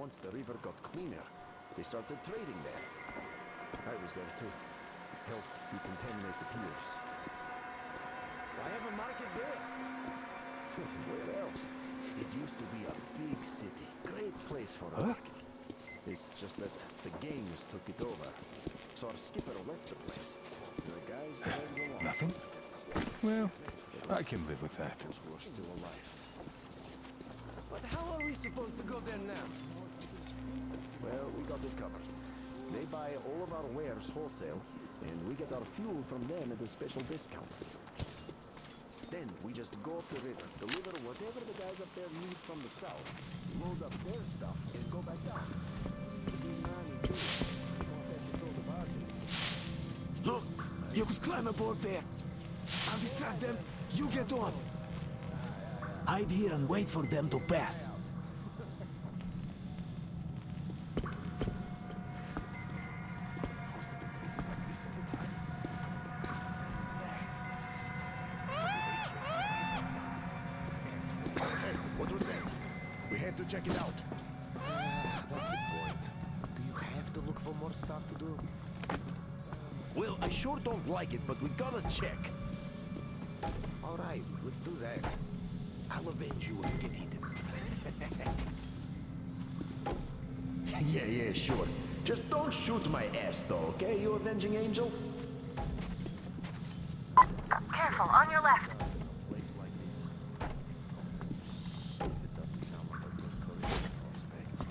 once the river got cleaner, they started trading there. I was there too. Helped decontaminate the piers. I have a market there. Where else? It used to be a big city. Great place for a market. It's just that the gangs took it over. So our skipper left the place. The guys tagged along. Nothing? Well, I can live with that. Who are still alive. But how are we supposed to go there now? Well, we got it covered. They buy all of our wares wholesale, and we get our fuel from them at a special discount. Then we just go up the river, deliver whatever the guys up there need from the south, load up their stuff, and go back down. Look, you could climb aboard there. I'll distract them, you get on. Hide here and wait for them to pass. What was that? We had to check it out. What's the point? Do you have to look for more stuff to do? Well, I sure don't like it, but we gotta check. All right, let's do that. I'll avenge you if you can eat it. Yeah, sure. Just don't shoot my ass, though, okay, you avenging angel? Careful, on your left. Place like this. It doesn't sound like a good career prospect.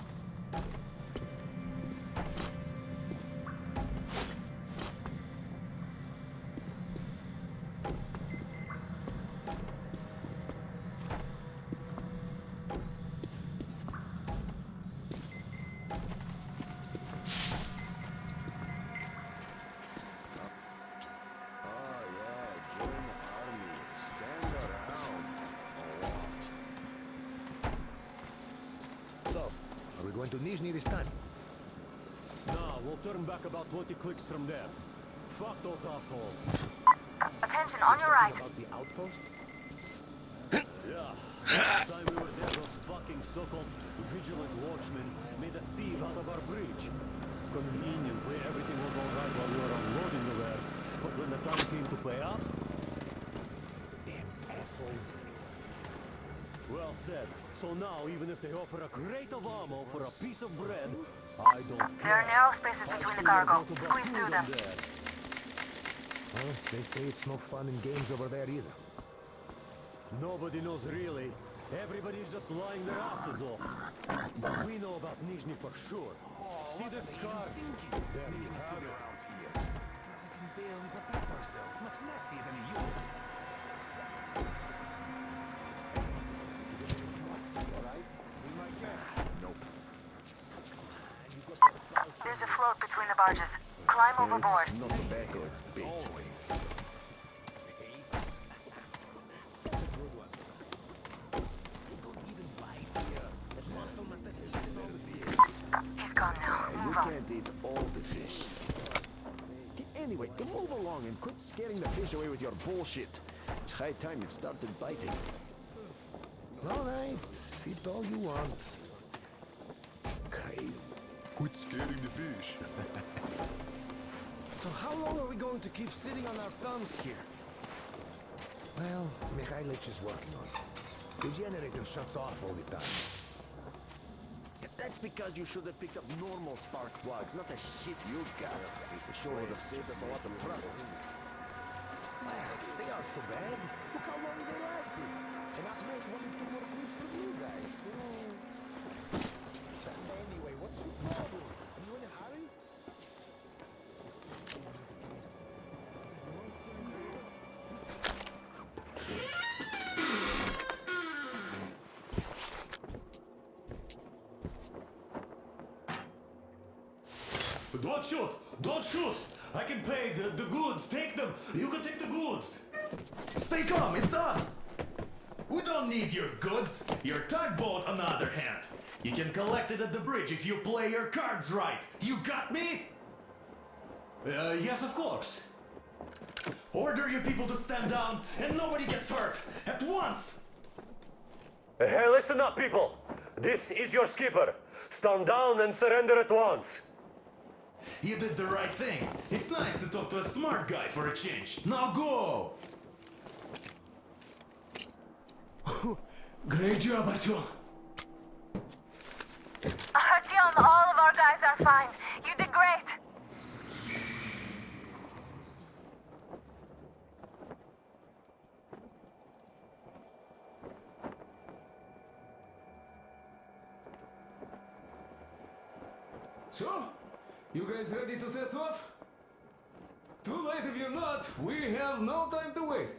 Are we going to Nizhny this time? No, we'll turn back about 20 clicks from there. Fuck those assholes. Attention, on your right. About the outpost? Yeah. Last time we were there, those fucking so-called vigilant watchmen made a sieve out of our bridge. Conveniently, everything was alright while we were unloading the wares, but when the time came to pay up... Damn assholes. Well said. So now, even if they offer a crate of ammo for a piece of bread, I don't care. There are narrow spaces between the cargo. Squeeze through them. Well, they say it's no fun in games over there either. Nobody knows really. Everybody's just lying their asses off. But we know about Nizhny for sure. See the scars? There you have it. We can barely protect ourselves. Much less be of any use. There's a float between the barges. Climb overboard. It's not tobacco, it's bait. He's gone now. You Move on. can't eat all the fish. Anyway, move along and quit scaring the fish away with your bullshit. It's high time it started biting. All right, eat all you want. Crazy. Quit scaring the fish. So how long are we going to keep sitting on our thumbs here? Well, Mikhailich is working on it. The generator shuts off all the time. Yeah, that's because you should have picked up normal spark plugs, not the shit you got. It sure would have saved us a lot of trouble. Well, they aren't so bad. Look how long they lasted. And Ahmed wanted to work with for you guys. Anyway, what's your problem? Are you in a hurry? Don't shoot! Don't shoot! I can pay the goods. Take them. You can take the goods. Stay calm. It's us. We don't need your goods. Your tugboat, on the other hand. You can collect it at the bridge if you play your cards right. You got me? Yes, of course. Order your people to stand down and nobody gets hurt. At once! Hey, listen up, people. This is your skipper. stand down and surrender at once. You did the right thing. It's nice to talk to a smart guy for a change. Now go! Great job, Artyom. Artyom, all of our guys are fine. You did great. So, you guys ready to set off? Too late if you're not. We have no time to waste.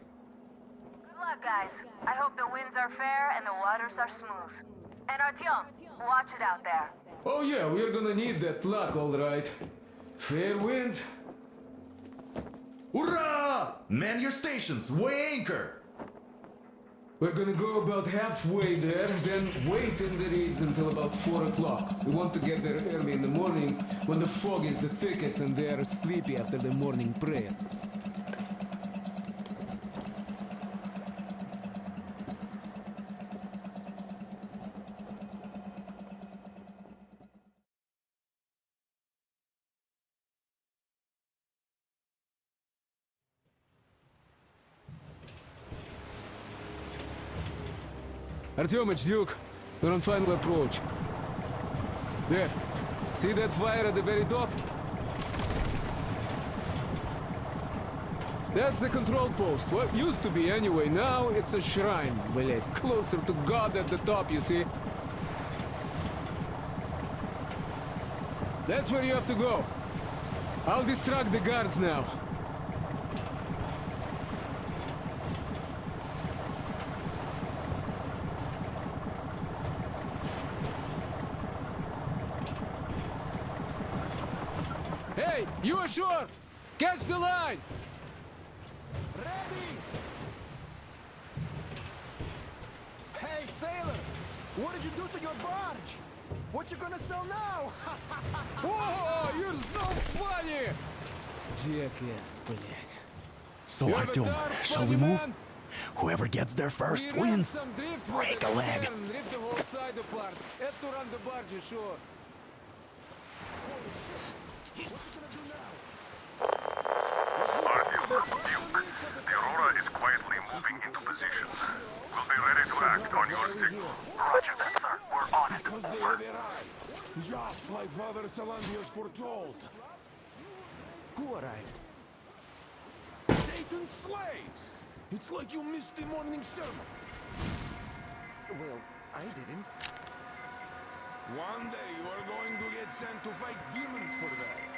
Good luck, guys. I hope the winds are fair and the waters are smooth. And Artyom, watch it out there. Oh yeah, we're gonna need that luck, all right. Fair winds. Hurrah! Man your stations, weigh anchor! We're gonna go about halfway there, then wait in the reeds until about 4 o'clock. We want to get there early in the morning when the fog is the thickest and they're sleepy after the morning prayer. Artyom, it's Duke. We're on final approach. There. See that fire at the very top? That's the control post. Well, used to be anyway. Now it's a shrine, блядь. Closer to God at the top, you see? That's where you have to go. I'll distract the guards now. Hey, you ashore! Catch the line! Ready! Hey, sailor! What did you do to your barge? What you gonna sell now? Oh, you're so funny! Jackass, блядь. So, You have a Artyom, dart, shall funny we move? man? Whoever gets there first We ran wins. some driftwood Break a at the leg. stern, rip the whole side apart. Had to run the barge ashore. Artyom, Duke, the Aurora is quietly moving into position. We'll be ready to act on your signal. Roger that, sir. We're on it. Because they have arrived. Just like Father Salandius foretold. Who arrived? Satan's slaves! It's like you missed the morning sermon. Well, I didn't. One day you are going to get sent to fight demons for that.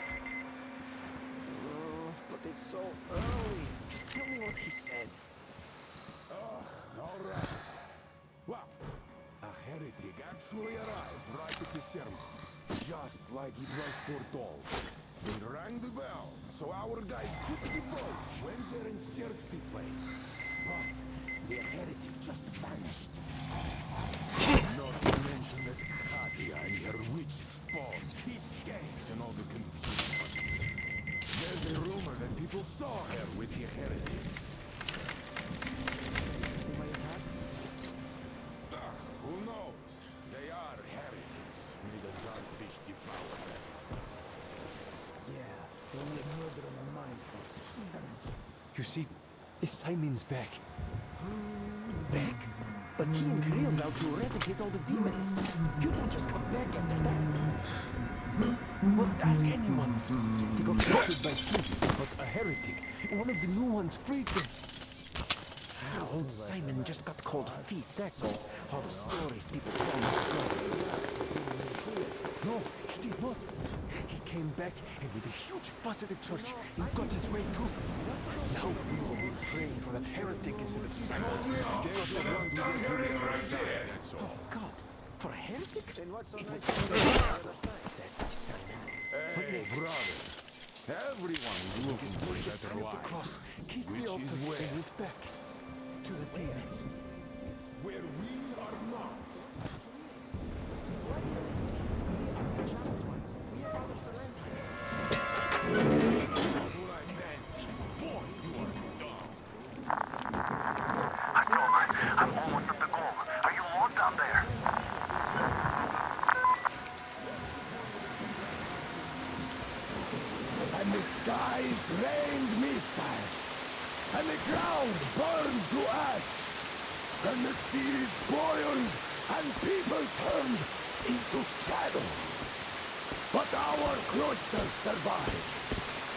Oh, but it's so early. Just tell me what he said. All right. Well, a heretic actually arrived right at the sermon. Just like it was foretold. They rang the bell, so our guys took the boat, went there and searched the place. But the heretic just vanished. Not to mention that Katia and her witch spawn, his gangs and all the confusion. There's a rumor that people saw her with the heretic. Who knows? They are heretics. May the Zarfish devour them. Yeah, only murder on the minds of heathens. You see, Simon's back. Back? But he and Kirill vowed to eradicate all the demons. You don't just come back after that. Well, ask anyone. He got captured by Kirill, but a heretic. One of the new ones freed him. Old Simon just got cold feet, that's all the stories people tell me. No, he did not. He came back and with a huge fuss at the church, he got his way too. Now we will be praying for that heretic instead of Simon. Oh God, for a heretic? Then what's so nice? That's Simon. Hey, brother. Everyone is looking for a better life. Cross, kiss Which the altar is where? and move back to the demons. Where we are not. Artyom, I'm almost at the goal. Are you lost down there? rained missiles, and the ground burned to ash, and the seas boiled, and people turned into shadows. But our cloister survived,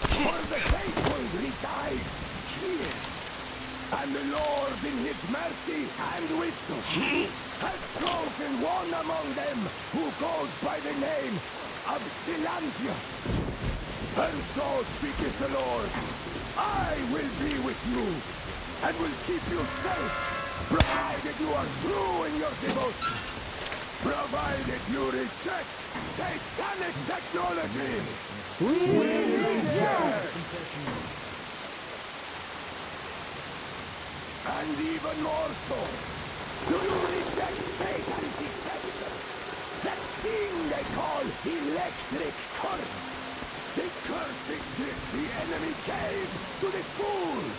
for the faithful reside here. And the Lord in his mercy and wisdom has chosen one among them who goes by the name of Silantius. And so speaketh the Lord, I will be with you, and will keep you safe, provided you are true in your devotion, provided you reject satanic technology. We reject! And even more so, do you reject Satan's deception? That thing they call electric current. The cursed gift the enemy gave to the fools,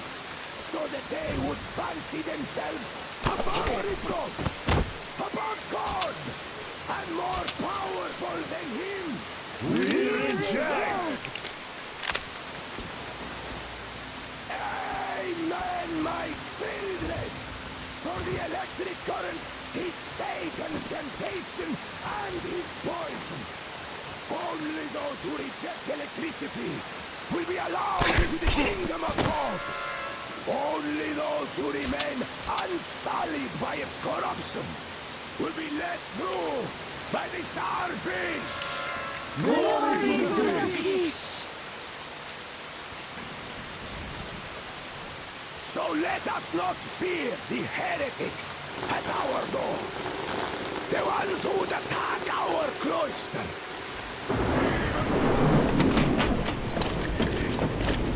so that they would fancy themselves above reproach, above God, and more powerful than him. We reject! Amen, my children! For the electric current is Satan's temptation and his poison. Only those who reject electricity will be allowed into the kingdom of God. Only those who remain unsullied by its corruption will be let through by the Starfish. Glory to peace! So let us not fear the heretics at our door. The ones who would attack our cloister.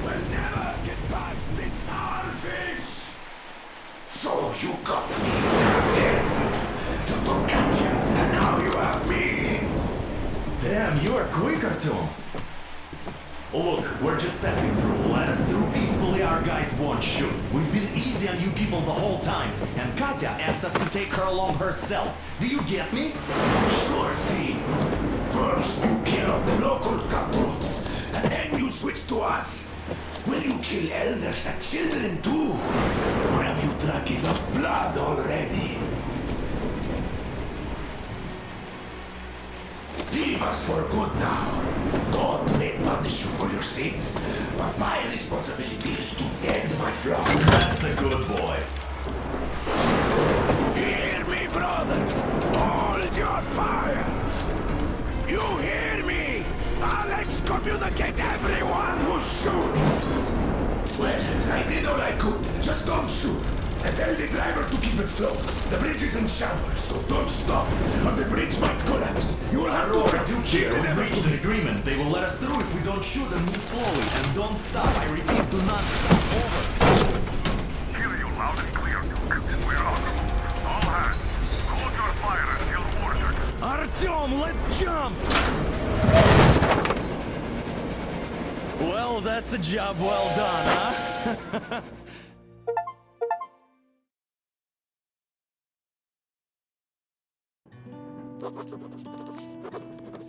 We'll never get past the Starfish! So you got me into heretics. You took Katya, and now you have me. Damn, you are quick, Artyom. Look, we're just passing through. Let us through peacefully, our guys won't shoot. We've been easy on you people the whole time, and Katya asked us to take her along herself. Do you get me? Sure thing. First you kill the local cutthroats, and then you switch to us. Will you kill elders and children too? Or have you drunk enough blood already? Leave us for good now. God may punish you for your sins, but my responsibility is to tend my flock. That's a good boy. Hear me, brothers! Hold your fire! You hear me? I'll excommunicate everyone who shoots! Well, I did all I could. Just don't shoot. And tell the driver to keep it slow. The bridge is in shambles, so don't stop, or the bridge might collapse. You will have to do here. We've reached an agreement. They will let us through if we don't shoot and move slowly. And don't stop. I repeat, do not stop. Over. Hear you loud and clear, Duke. We're on the move. All hands, hold your fire until ordered. Artyom, let's jump! Well, that's a job well done, huh?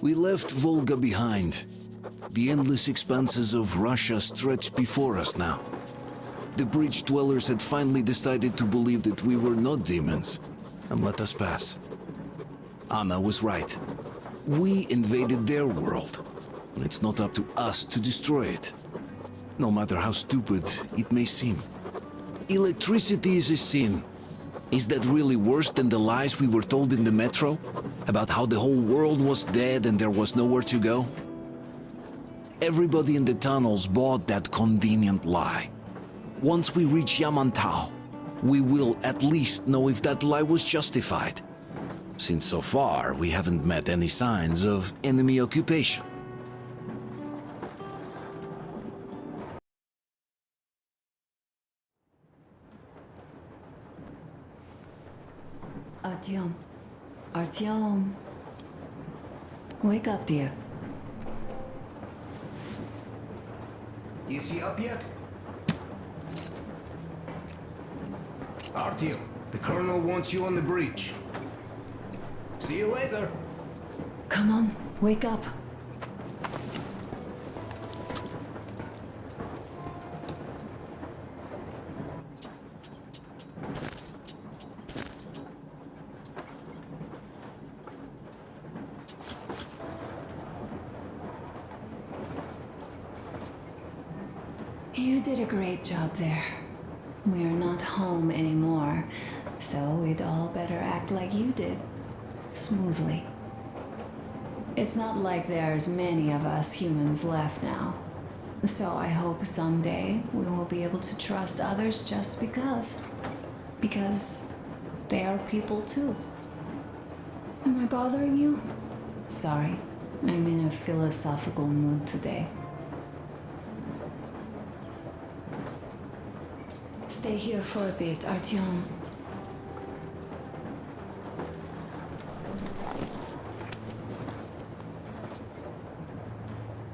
We left Volga behind. The endless expanses of Russia stretched before us now. The bridge dwellers had finally decided to believe that we were not demons and let us pass. Anna was right. We invaded their world, and it's not up to us to destroy it, no matter how stupid it may seem. Electricity is a sin. Is that really worse than the lies we were told in the metro? About how the whole world was dead and there was nowhere to go? Everybody in the tunnels bought that convenient lie. Once we reach Yamantau, we will at least know if that lie was justified. Since so far, we haven't met any signs of enemy occupation. Artyom. Artyom. Wake up, dear. Is he up yet? Artyom, the colonel wants you on the bridge. See you later. Come on, wake up. You did a great job there. We're not home anymore, so we'd all better act like you did. Smoothly. It's not like there's many of us humans left now. So I hope someday we will be able to trust others just because. Because they are people too. Am I bothering you? Sorry, I'm in a philosophical mood today. Stay here for a bit, Artyom.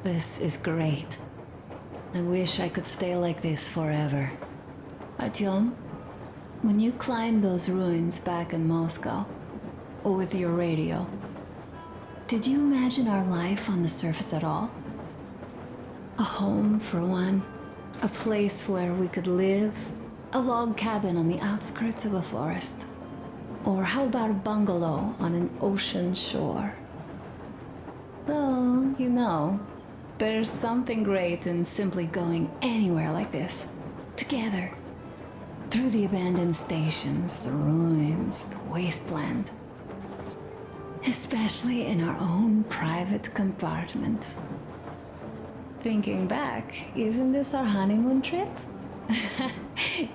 This is great. I wish I could stay like this forever. Artyom, when you climbed those ruins back in Moscow, with your radio, did you imagine our life on the surface at all? A home, for one. A place where we could live. A log cabin on the outskirts of a forest. Or how about a bungalow on an ocean shore? Well, you know, there's something great in simply going anywhere like this. Together. Through the abandoned stations, the ruins, the wasteland. Especially in our own private compartment. Thinking back, isn't this our honeymoon trip?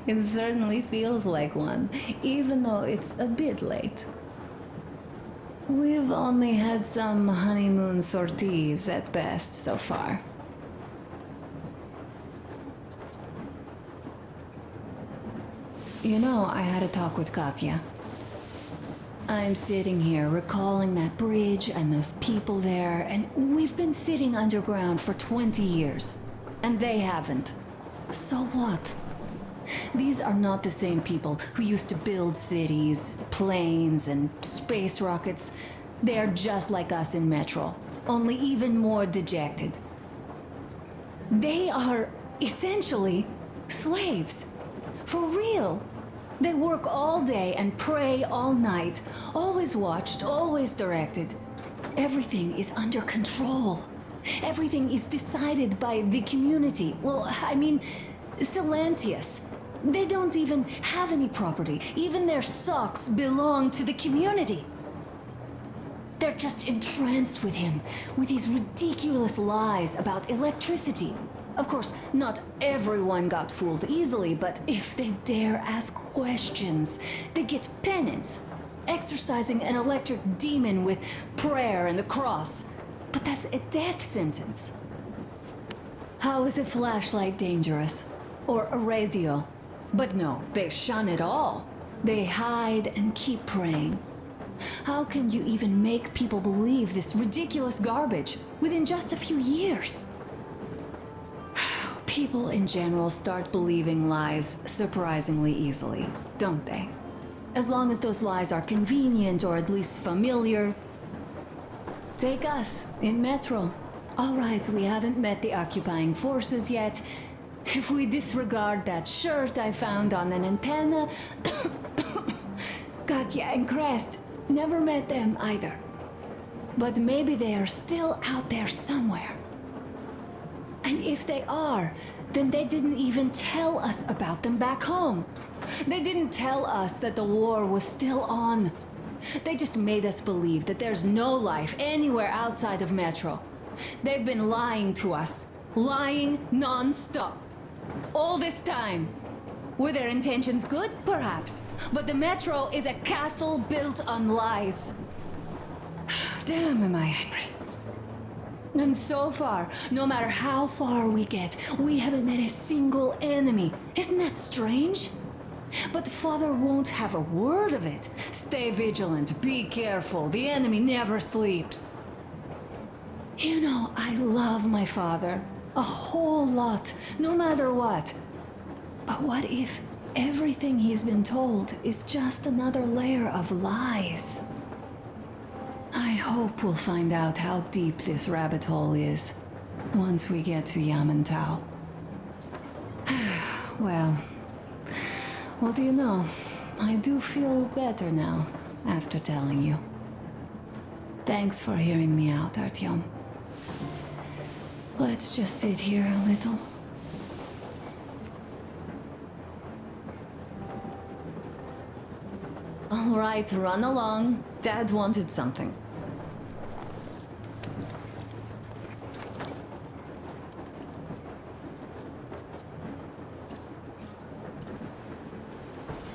It certainly feels like one, even though it's a bit late. We've only had some honeymoon sorties at best so far. You know, I had a talk with Katya. I'm sitting here recalling that bridge and those people there, and we've been sitting underground for 20 years. And they haven't. So what? These are not the same people who used to build cities, planes, and space rockets. They are just like us in Metro, only even more dejected. They are essentially slaves. For real. They work all day and pray all night. Always watched, always directed. Everything is under control. Everything is decided by the community. Well, I mean, Silantius. They don't even have any property. Even their socks belong to the community. They're just entranced with him, with these ridiculous lies about electricity. Of course, not everyone got fooled easily, but if they dare ask questions, they get penance, exorcising an electric demon with prayer and the cross. But that's a death sentence. How is a flashlight dangerous? Or a radio? But no, they shun it all. They hide and keep praying. How can you even make people believe this ridiculous garbage within just a few years? People in general start believing lies surprisingly easily, don't they? As long as those lies are convenient or at least familiar. Take us, in Metro. All right, we haven't met the occupying forces yet. If we disregard that shirt I found on an antenna... Katya and Crest, never met them either. But maybe they are still out there somewhere. And if they are, then they didn't even tell us about them back home. They didn't tell us that the war was still on. They just made us believe that there's no life anywhere outside of Metro. They've been lying to us. Lying non-stop. All this time. Were their intentions good? Perhaps. But the Metro is a castle built on lies. Damn, am I angry. And so far, no matter how far we get, we haven't met a single enemy. Isn't that strange? But Father won't have a word of it. Stay vigilant, be careful, the enemy never sleeps. You know, I love my father. A whole lot, no matter what. But what if everything he's been told is just another layer of lies? I hope we'll find out how deep this rabbit hole is once we get to Yamantau. Well, what do you know? I do feel better now after telling you. Thanks for hearing me out, Artyom. Let's just sit here a little. All right, run along. Dad wanted something.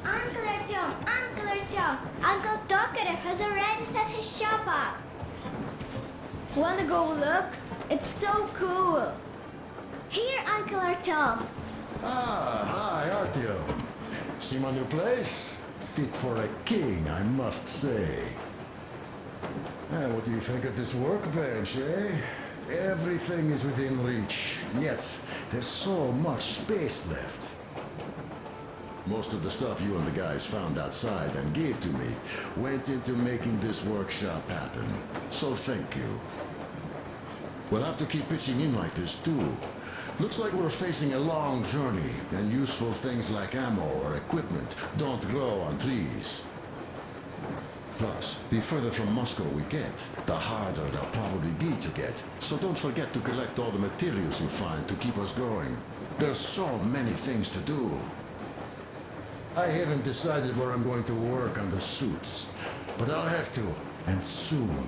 Uncle Artyom, Uncle Tokarev has already set his shop up. Wanna go look? It's so cool. Here, Uncle Artyom. Ah, hi, Artyom. See my new place? Fit for a king, I must say. What do you think of this workbench, eh? Everything is within reach, yet there's so much space left. Most of the stuff you and the guys found outside and gave to me went into making this workshop happen. So thank you. We'll have to keep pitching in like this too. Looks like we're facing a long journey, and useful things like ammo or equipment don't grow on trees. Plus, the further from Moscow we get, the harder they'll probably be to get. So don't forget to collect all the materials you find to keep us going. There's so many things to do. I haven't decided where I'm going to work on the suits, but I'll have to, and soon.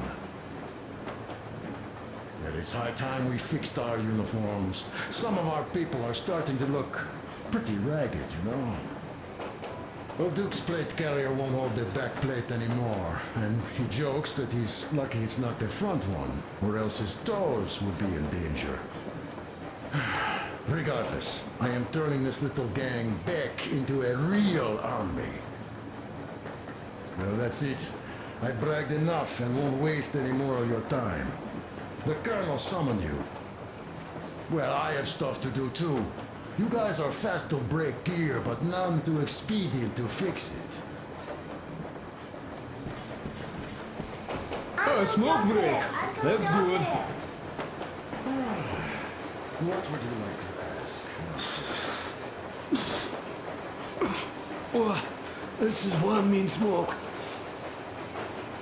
And it's high time we fixed our uniforms. Some of our people are starting to look pretty ragged, you know? Well, Duke's plate carrier won't hold the back plate anymore, and he jokes that he's lucky it's not the front one, or else his toes would be in danger. Regardless, I am turning this little gang back into a real army. Well, that's it. I bragged enough and won't waste any more of your time. The Colonel summoned you. Well, I have stuff to do too. You guys are fast to break gear, but none too expedient to fix it. Oh, a smoke break. That's good. What would you like to ask? Oh, this is one mean smoke.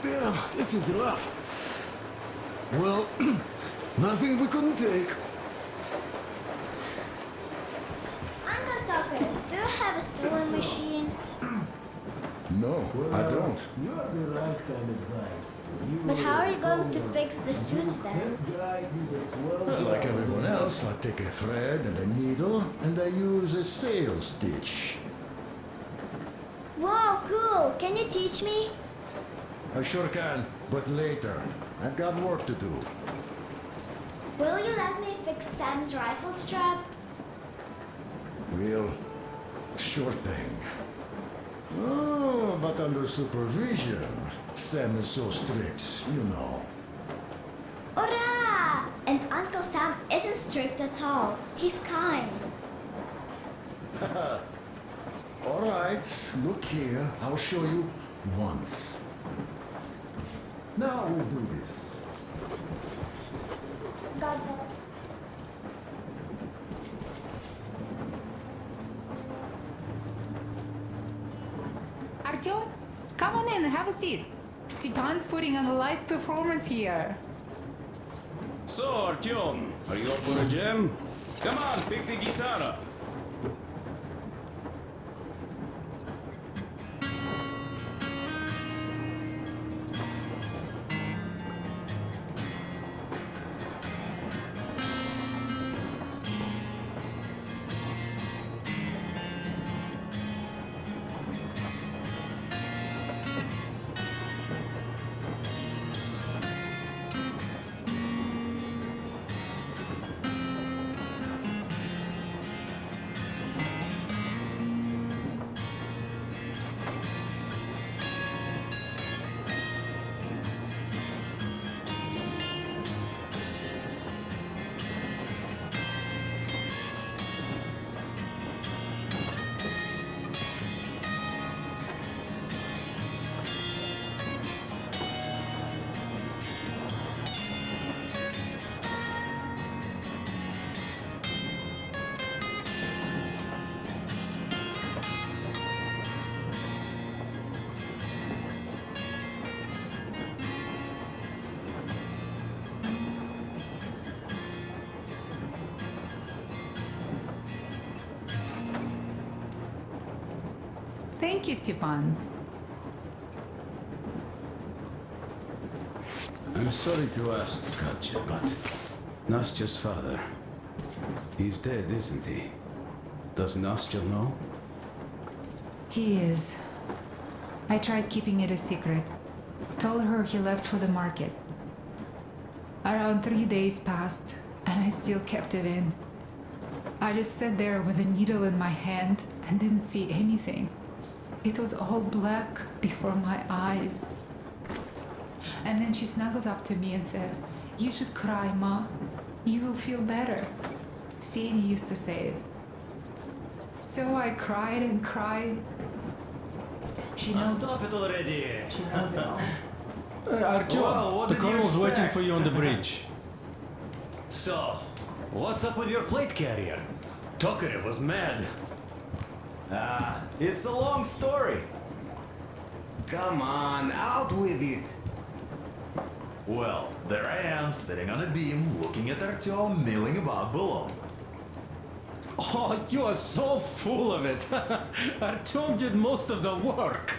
Damn, this is rough. Well, nothing we couldn't take. Uncle Tokarev, do you have a sewing machine? No, I don't. You're the right kind of guys. But how are you going to fix the suits then? Well, like everyone else, I take a thread and a needle, and I use a sail stitch. Wow, cool. Can you teach me? I sure can, but later. I've got work to do. Will you let me fix Sam's rifle strap? Well, sure thing. Oh, but under supervision. Sam is so strict, you know. Hurrah! And Uncle Sam isn't strict at all. He's kind. All right, look here. I'll show you once. Now we'll do this. God help. Artyom, come on in, have a seat. Stepan's putting on a live performance here. So, Artyom, are you up for a jam? Come on, pick the guitar up. Thank you, Stepan. I'm sorry to ask, Katya, but Nastya's father, he's dead, isn't he? Does Nastya know? He is. I tried keeping it a secret. Told her he left for the market. Around 3 days passed, and I still kept it in. I just sat there with a needle in my hand and didn't see anything. It was all black before my eyes. And then she snuggles up to me and says, "You should cry, Ma. You will feel better." Sadie used to say it. So I cried and cried. She knows. Stop it already! She knows it all. Artyom, what the did you colonel's waiting expect? for you on the bridge. So, what's up with your plate carrier? Tokarev was mad. It's a long story. Come on, out with it. Well, there I am, sitting on a beam, looking at Artyom milling about below. Oh, you are so full of it. Artyom did most of the work.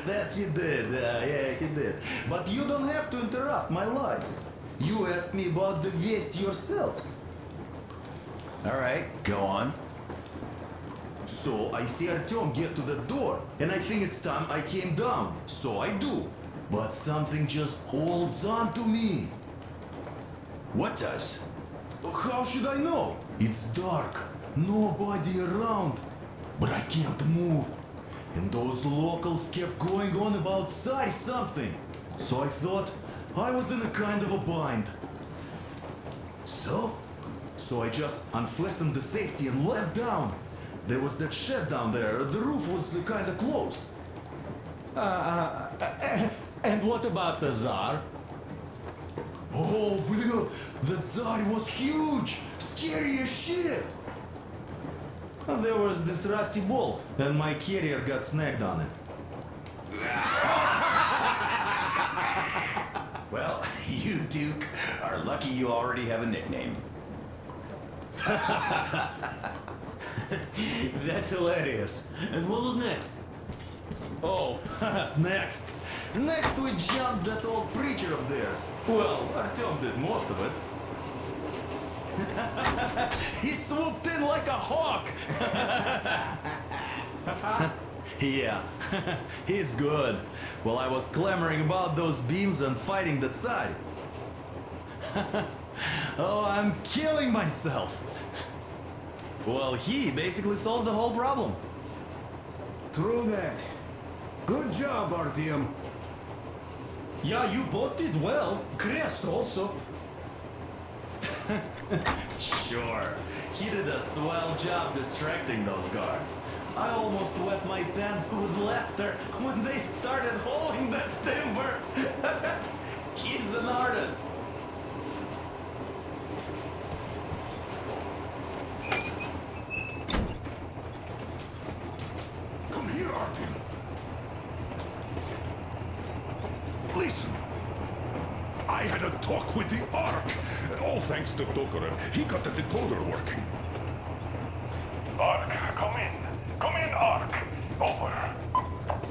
That he did, yeah, he did. But you don't have to interrupt my lies. You asked me about the Vest yourselves. All right, go on. So I see Artyom get to the door, and I think it's time I came down. So I do. But something just holds on to me. What does? How should I know? It's dark, nobody around. But I can't move. And those locals kept going on about Tsar something. So I thought I was in a kind of a bind. So I just unfastened the safety and leapt down. There was that shed down there. The roof was kind of close. And what about the Tsar? Oh, bleh, the Tsar was huge, scary as shit. And there was this rusty bolt, and my carrier got snagged on it. Well, you, Duke, are lucky you already have a nickname. That's hilarious. And what was next? Oh, next. Next we jumped that old preacher of theirs. Well, Artyom did most of it. He swooped in like a hawk. Yeah, he's good. While I was clamoring about those beams and fighting the Tsar. Oh, I'm killing myself. Well, he basically solved the whole problem. True that. Good job, Artyom. Yeah, you both did well. Crest also. Sure, he did a swell job distracting those guards. I almost wet my pants with laughter when they started hauling that timber. He's an artist. Come here, Artyom. Listen. I had a talk with the Ark. All thanks to Tokarev. He got the decoder working. Ark, come in. Come in, Ark. Over.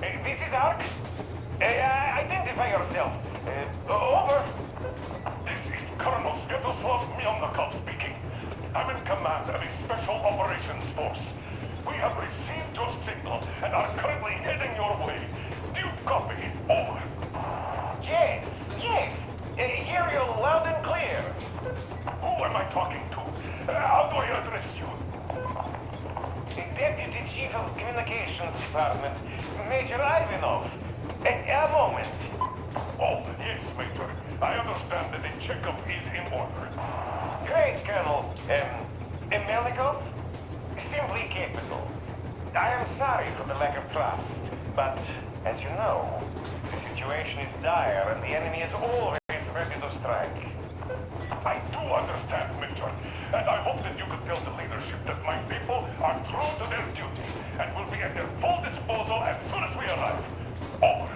This is Ark? Identify yourself. Over. This is Colonel Sviatoslav Melnikov speaking. I'm in command of a special operations force. We have received your signal and are currently heading your way. Do you copy? Over. Yes. Hear you loud and clear. Who am I talking to? How do I address you? Deputy Chief of Communications Department, Major Ivanov. A moment. Oh, yes, Major. I understand that the checkup is in order. Great, Colonel. Melnikov? Simply capable. I am sorry for the lack of trust, but as you know, the situation is dire and the enemy is always ready to strike. I do understand, Major, and I hope that you could tell the leadership that my people are true to their duty and will be at their full disposal as soon as we arrive. Over.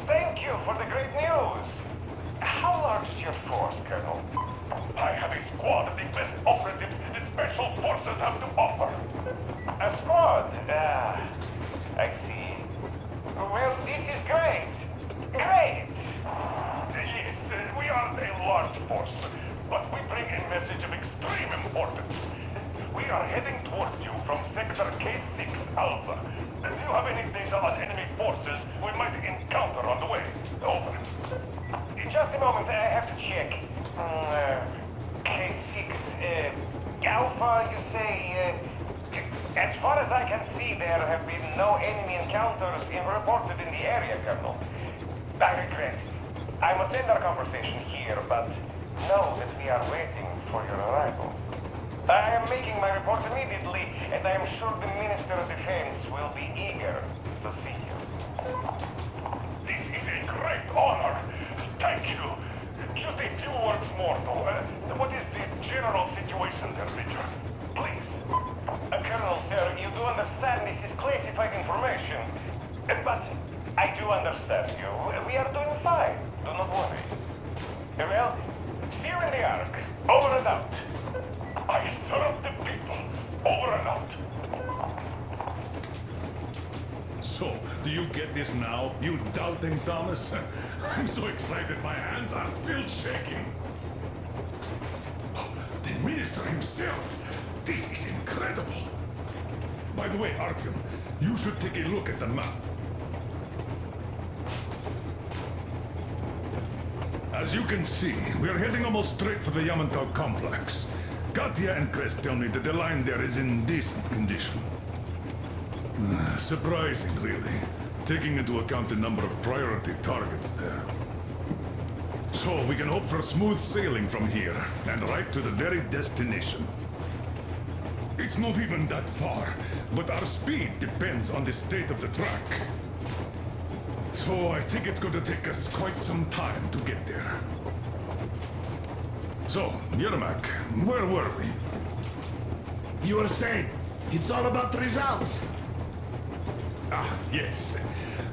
Thank you for the great news. How large is your force, Colonel? I have a squad of the best operatives the Special Forces have to offer. A squad? I see. Well, this Great! Great! Yes, we are a large force, but we bring a message of extreme importance. We are heading towards you from Sector K6 Alpha. Do you have any data on enemy forces we might encounter on the way? Over. Just a moment, I have to check. K6 Alpha, you say? As far as I can see, there have been no enemy encounters reported in the area, Colonel. I regret. I must end our conversation here, but know that we are waiting for your arrival. I am making my report immediately, and I am sure the Minister of Defense will be eager to see you. This is a great honor. Thank you. Just a few words more, though. What is the general situation there, Major? Please. Colonel, sir, you do understand this is classified information. But I do understand you. We are doing fine. Do not worry. Well, see you in the Ark. Over and out. I serve the people. Over and out. So, do you get this now, you doubting Thomas? I'm so excited my hands are still shaking. Oh, the Minister himself! This is incredible! By the way, Artyom, you should take a look at the map. As you can see, we are heading almost straight for the Yamantau complex. Katya and Crest tell me that the line there is in decent condition. Surprising, really, taking into account the number of priority targets there. So, we can hope for smooth sailing from here, and right to the very destination. It's not even that far, but our speed depends on the state of the track. So, I think it's going to take us quite some time to get there. So, Yermak, where were we? You were saying, it's all about results. Ah, yes.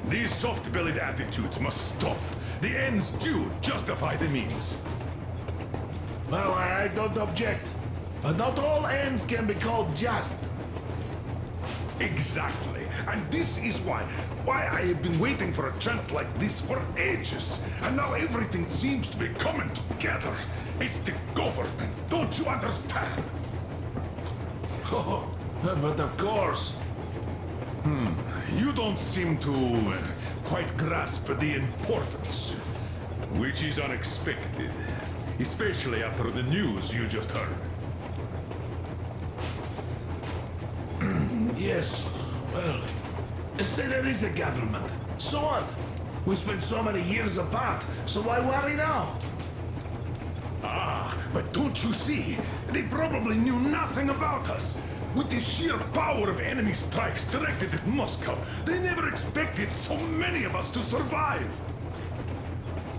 These soft-bellied attitudes must stop. The ends do justify the means. Well, I don't object. But not all ends can be called just. Exactly. And this is why I have been waiting for a chance like this for ages. And now everything seems to be coming together. It's the government. Don't you understand? Oh, but of course. You don't seem to quite grasp the importance, which is unexpected, especially after the news you just heard. Yes, well, say there is a government. So what? We spent so many years apart, so why worry now? Ah, but don't you see? They probably knew nothing about us. With the sheer power of enemy strikes directed at Moscow, they never expected so many of us to survive.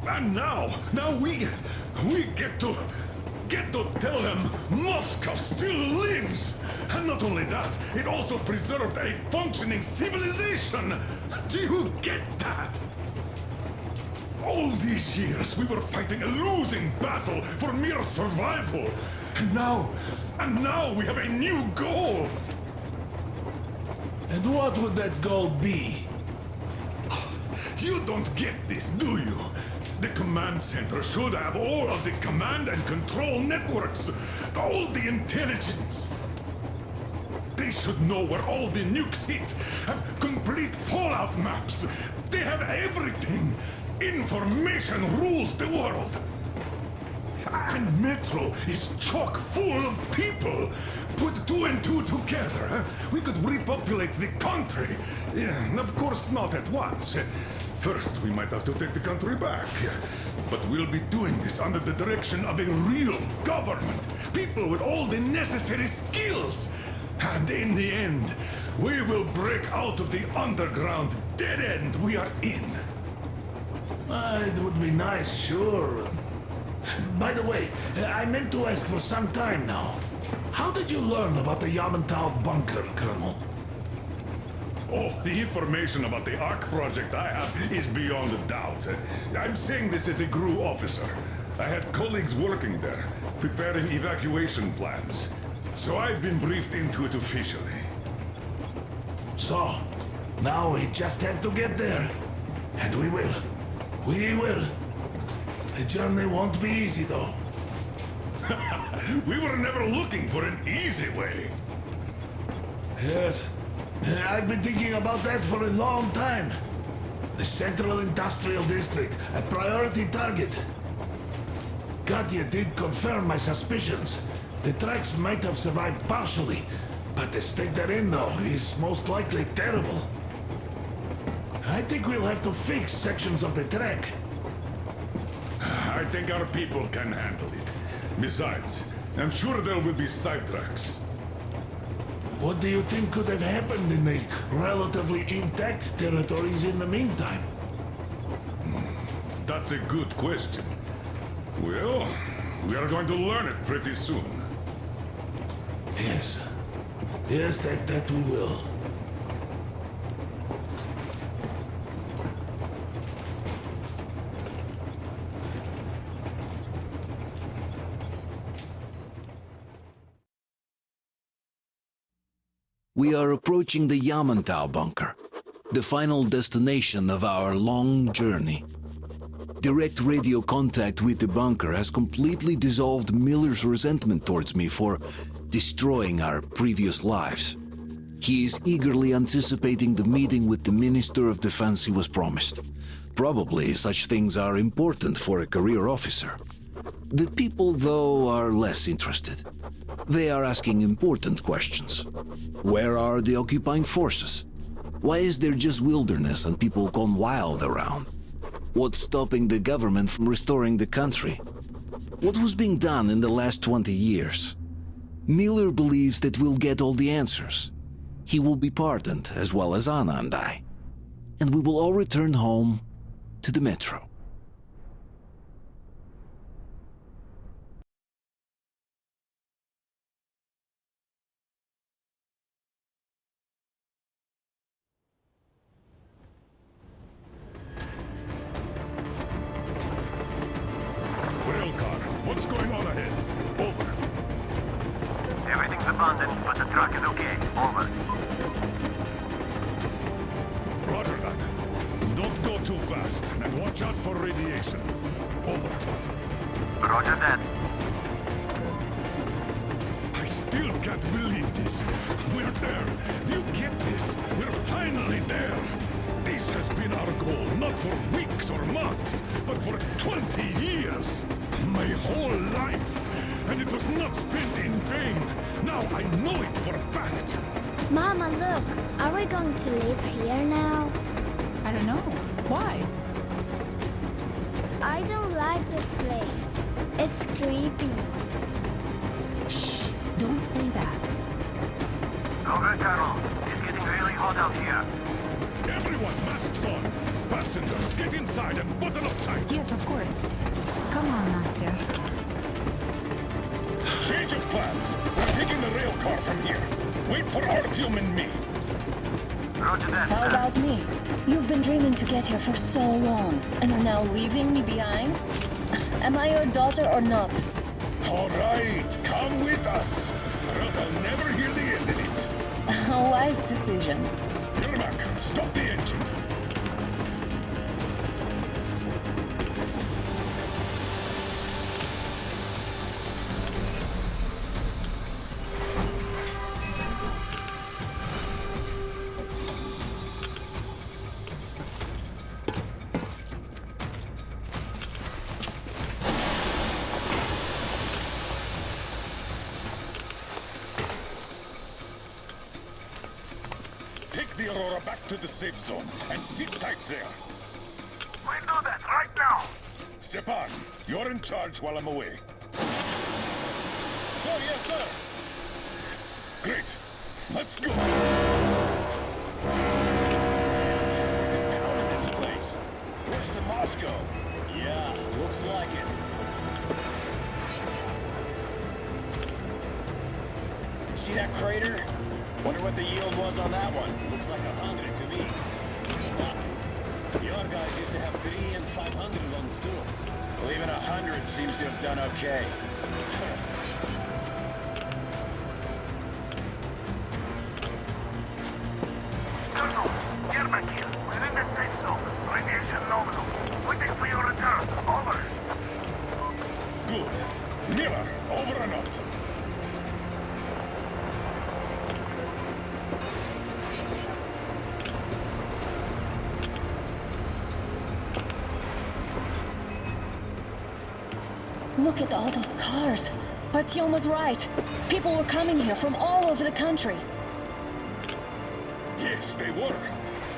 And now we get to tell them Moscow still lives. And not only that, it also preserved a functioning civilization. Do you get that? All these years we were fighting a losing battle for mere survival. And now we have a new goal. And what would that goal be? You don't get this, do you? The command center should have all of the command and control networks, all the intelligence. They should know where all the nukes hit, have complete fallout maps. They have everything. Information rules the world. And Metro is chock full of people. Put 2 and 2 together, we could repopulate the country. Yeah, of course, not at once. First, we might have to take the country back. But we'll be doing this under the direction of a real government. People with all the necessary skills. And in the end, we will break out of the underground dead end we are in. It would be nice, sure. By the way, I meant to ask for some time now. How did you learn about the Yamantau bunker, Colonel? Oh, the information about the Ark project I have is beyond a doubt. I'm saying this as a GRU officer. I had colleagues working there, preparing evacuation plans. So I've been briefed into it officially. So, now we just have to get there. And we will. We will. The journey won't be easy, though. We were never looking for an easy way. Yes. I've been thinking about that for a long time. The Central Industrial District, a priority target. Katya did confirm my suspicions. The tracks might have survived partially, but the state they're in, though, is most likely terrible. I think we'll have to fix sections of the track. I think our people can handle it. Besides, I'm sure there will be sidetracks. What do you think could have happened in the relatively intact territories in the meantime? That's a good question. Well, we are going to learn it pretty soon. Yes. Yes, that we will. We are approaching the Yamantau bunker, the final destination of our long journey. Direct radio contact with the bunker has completely dissolved Miller's resentment towards me for destroying our previous lives. He is eagerly anticipating the meeting with the Minister of Defense he was promised. Probably such things are important for a career officer. The people, though, are less interested. They are asking important questions. Where are the occupying forces? Why is there just wilderness and people gone wild around? What's stopping the government from restoring the country? What was being done in the last 20 years? Miller believes that we'll get all the answers. He will be pardoned, as well as Anna and I. And we will all return home to the metro. What's going on ahead? Over. Everything's abandoned, but the truck is okay. Over. Roger that. Don't go too fast, and watch out for radiation. Over. Roger that. I still can't believe this. We're there. Do you get this? We're finally there. This has been our goal, not for weeks or months, but for 20 years. My whole life. And it was not spent in vain. Now I know it for a fact. Mama, look. Are we going to live here now? I don't know. Why? I don't like this place. It's creepy. Shh. Don't say that. Over, Carol. It's getting really hot out here. Everyone, masks on! Passengers, get inside and button up tight! Yes, of course. Come on, Nastya. Change of plans. We're taking the rail car from here. Wait for Artyom and me. Roger that. How about me? You've been dreaming to get here for so long, and are now leaving me behind? Am I your daughter or not? All right, come with us. Or else I'll never hear the end of it. A wise decision. Yermak, stop the engine. The Aurora back to the safe zone and sit tight there. We do that right now. Stepan, you're in charge while I'm away. Sir, yes, sir. Great. Let's go. Out of this place. Worse than Moscow. Yeah, looks like it. See that crater? Wonder what the yield was on that one. Looks like 100 to me. Your guys used to have 3 and 500 ones too. Well, even 100 seems to have done okay. Get back here. We're in the safe zone. Radiation Look at all those cars. Artyom was right. People were coming here from all over the country. Yes, they were.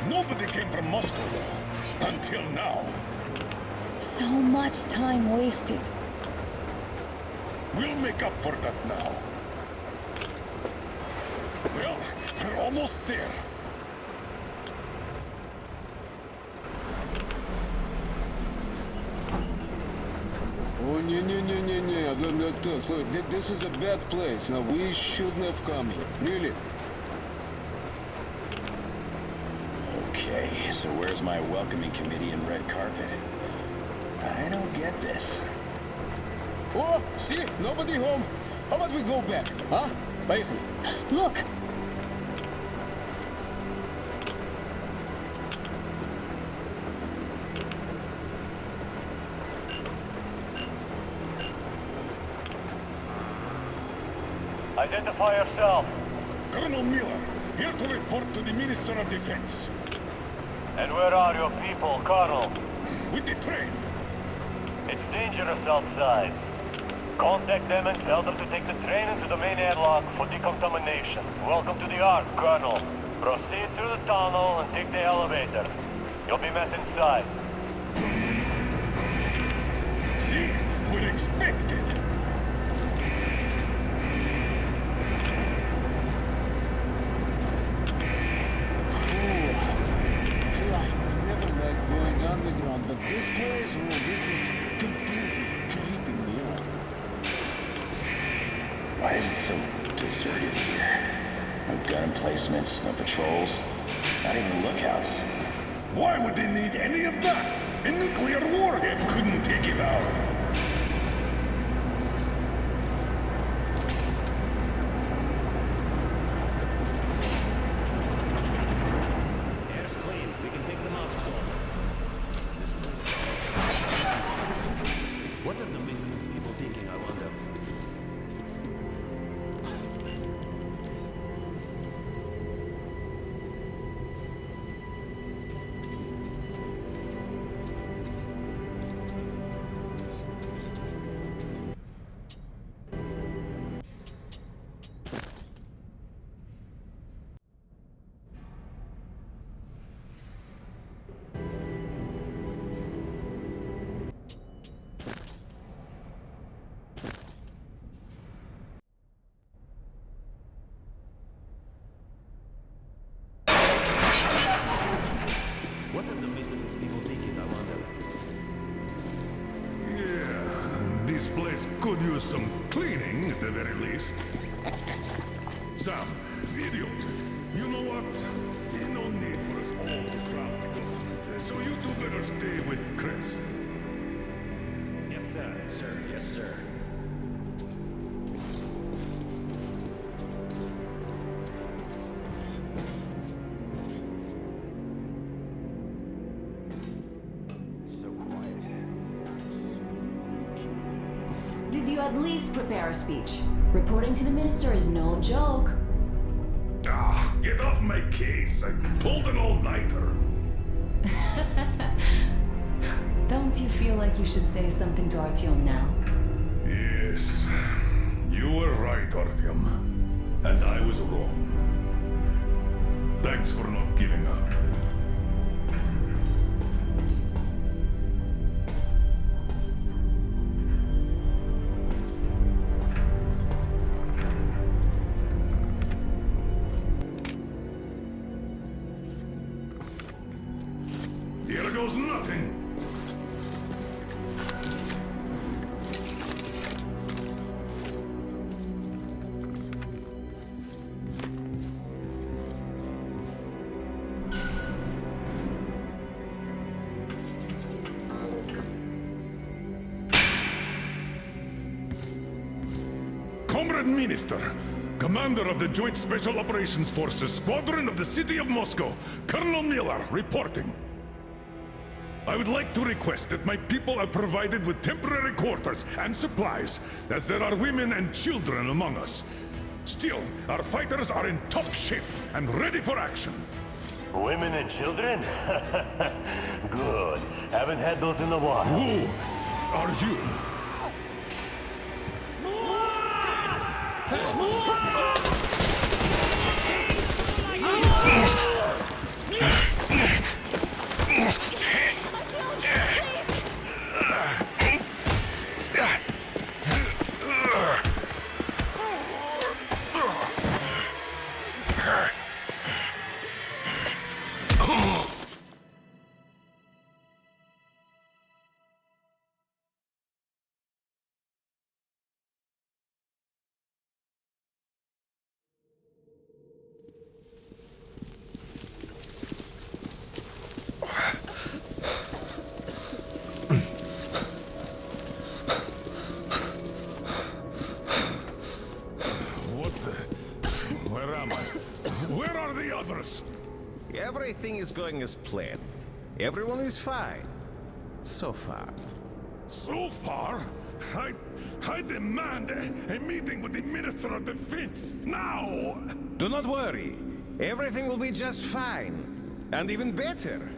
Nobody came from Moscow, though. Until now. So much time wasted. We'll make up for that now. Well, we're almost there. Oh, look, this is a bad place. Now, we shouldn't have come here. Really. Okay, so where's my welcoming committee and red carpet? I don't get this. Oh, see? Nobody home. How about we go back, huh? Поехали. Look! Identify yourself. Colonel Miller, here to report to the Minister of Defense. And where are your people, Colonel? With the train. It's dangerous outside. Contact them and tell them to take the train into the main airlock for decontamination. Welcome to the Ark, Colonel. Proceed through the tunnel and take the elevator. You'll be met inside. See? We're expected. Underground, but this place, oh, this is completely creeping me out. Why is it so deserted here? No gun emplacements, no patrols, not even lookouts. Why would they need any of that? A nuclear warhead couldn't take it out. Air's clean. We can take the masks off. What are the maintenance people thinking, I wonder? What are the maintenance people thinking, I wonder? Yeah, this place could use some cleaning at the very least. Sam, idiot, you know what? There's no need for us all to crowd. So you two better stay with Crest. Yes, sir. Sir, yes, sir. Did you at least prepare a speech? Reporting to the minister is no joke. Ah, get off my case. I pulled an all-nighter. Don't you feel like you should say something to Artyom now? Yes, you were right, Artyom. And I was wrong. Thanks for not giving up. Here goes nothing. Comrade Minister, Commander of the Joint Special Operations Forces, Squadron of the City of Moscow, Colonel Miller, reporting. I would like to request that my people are provided with temporary quarters and supplies, as there are women and children among us. Still, our fighters are in top shape and ready for action. Women and children? Good. Haven't had those in a while. Who are you? Everything is going as planned. Everyone is fine. So far. So far? I demand a meeting with the Minister of Defense, now! Do not worry. Everything will be just fine. And even better.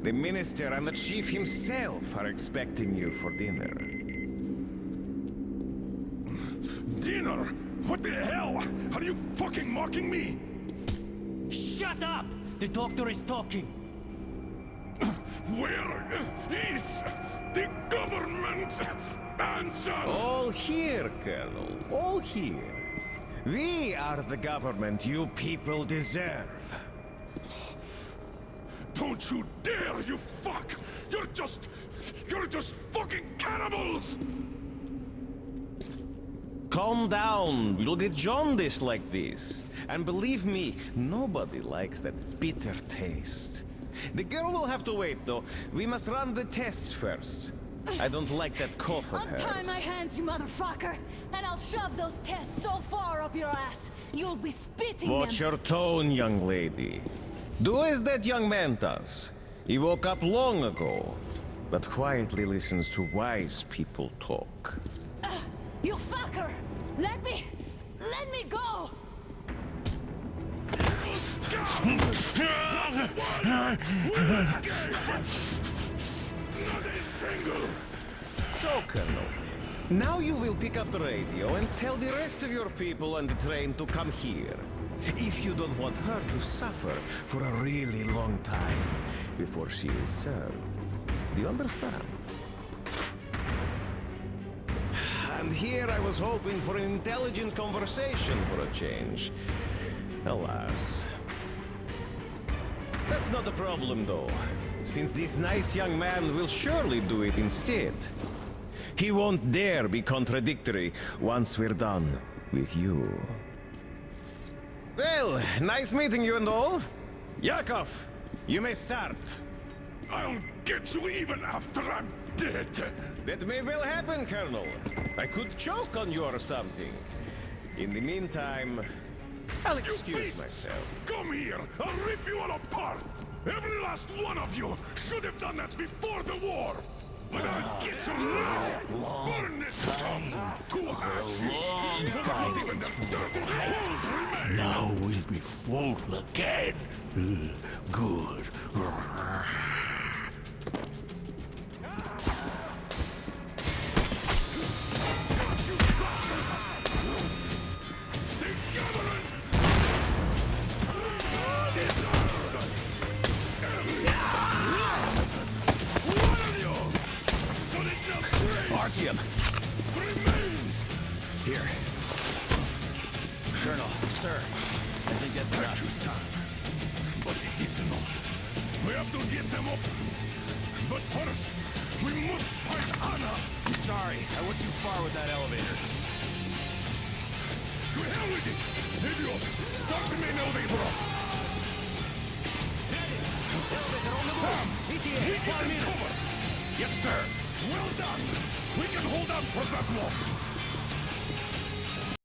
The Minister and the Chief himself are expecting you for dinner. Dinner? What the hell? Are you fucking mocking me? Shut up! The doctor is talking. Where is the government answer? All here, Colonel. All here. We are the government you people deserve. Don't you dare, you fuck! You're just fucking cannibals! Calm down. We'll get jaundice like this. And believe me, nobody likes that bitter taste. The girl will have to wait, though. We must run the tests first. I don't like that cough of hers. Untie my hands, you motherfucker, and I'll shove those tests so far up your ass, you'll be spitting Watch them. your tone, young lady. Do as that young man does. He woke up long ago, but quietly listens to wise people talk. You fucker! Let me go! So, Colonel, now you will pick up the radio and tell the rest of your people on the train to come here. If you don't want her to suffer for a really long time before she is served. Do you understand? And here I was hoping for an intelligent conversation for a change. Alas. That's not a problem, though, since this nice young man will surely do it instead. He won't dare be contradictory once we're done with you. Well, nice meeting you and all. Yakov, you may start. I'll get you even after I'm dead. That may well happen, Colonel. I could choke on you or something. In the meantime, I'll excuse myself. Come here! I'll rip you all apart! Every last one of you should have done that before the war! But I'll get you now! Burn this town to ashes! So that not even the dirty bones remain! Now we'll be full again. Good. Artyom. Here. Colonel, sir. I think that's enough. But it is not. We have to get them up. But first, we must find Anna. I'm sorry. I went too far with that elevator. To hell with it! Idiot! Start the main elevator up! Sam! We can cover! Yes, sir! Well done! We can hold out for that long!